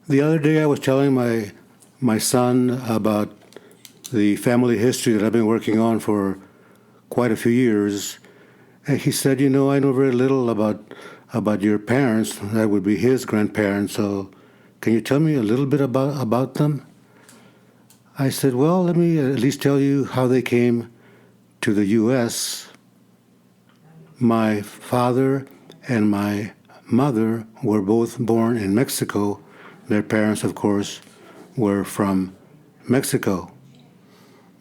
The other day I was telling my son about the family history that I've been working on for quite a few years. And he said, I know very little about your parents. That would be his grandparents. So can you tell me a little bit about them? I said, well, let me at least tell you how they came to the U.S. My father and my mother were both born in Mexico. Their parents, of course, were from Mexico.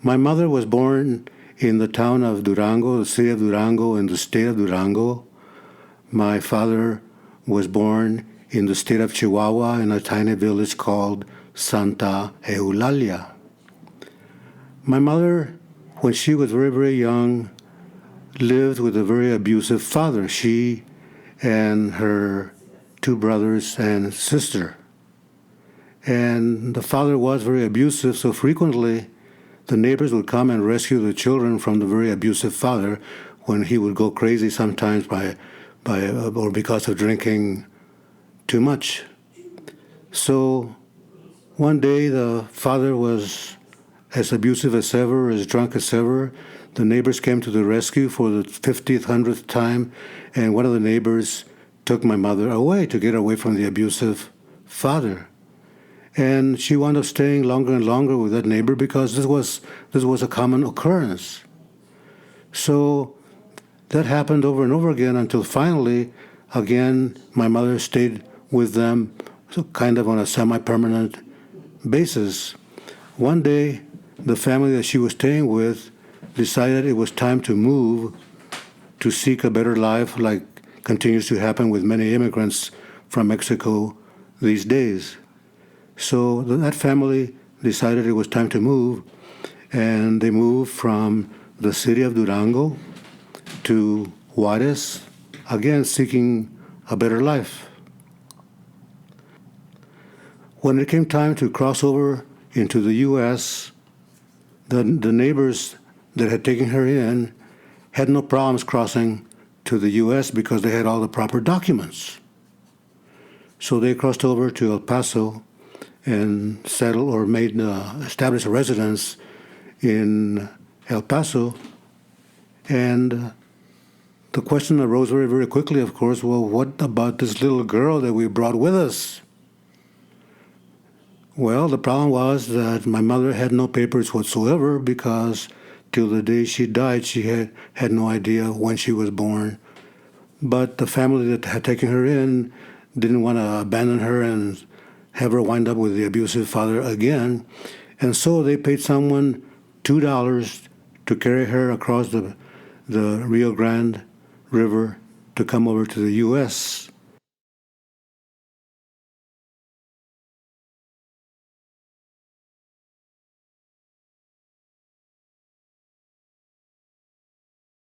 My mother was born in the town of Durango, the city of Durango, in the state of Durango. My father was born in the state of Chihuahua in a tiny village called Santa Eulalia. My mother, when she was very, very young, lived with a very abusive father. She and her two brothers and sister. And the father was very abusive, so frequently the neighbors would come and rescue the children from the very abusive father when he would go crazy sometimes or because of drinking too much. So one day the father was as abusive as ever, as drunk as ever. The neighbors came to the rescue for the 50th, 100th time, and one of the neighbors took my mother away to get her away from the abusive father. And she wound up staying longer and longer with that neighbor because this was a common occurrence. So that happened over and over again until finally, again, my mother stayed with them kind of on a semi-permanent basis. One day, the family that she was staying with decided it was time to move to seek a better life, like continues to happen with many immigrants from Mexico these days. So that family decided it was time to move, and they moved from the city of Durango to Juarez, again seeking a better life. When it came time to cross over into the U.S., the neighbors that had taken her in had no problems crossing to the U.S. because they had all the proper documents. So they crossed over to El Paso and settled or established a residence in El Paso. And the question arose very, very quickly, of course, well, what about this little girl that we brought with us? Well, the problem was that my mother had no papers whatsoever because till the day she died, she had no idea when she was born. But the family that had taken her in didn't want to abandon her and have her wind up with the abusive father again. And so they paid someone $2 to carry her across the Rio Grande River to come over to the U.S.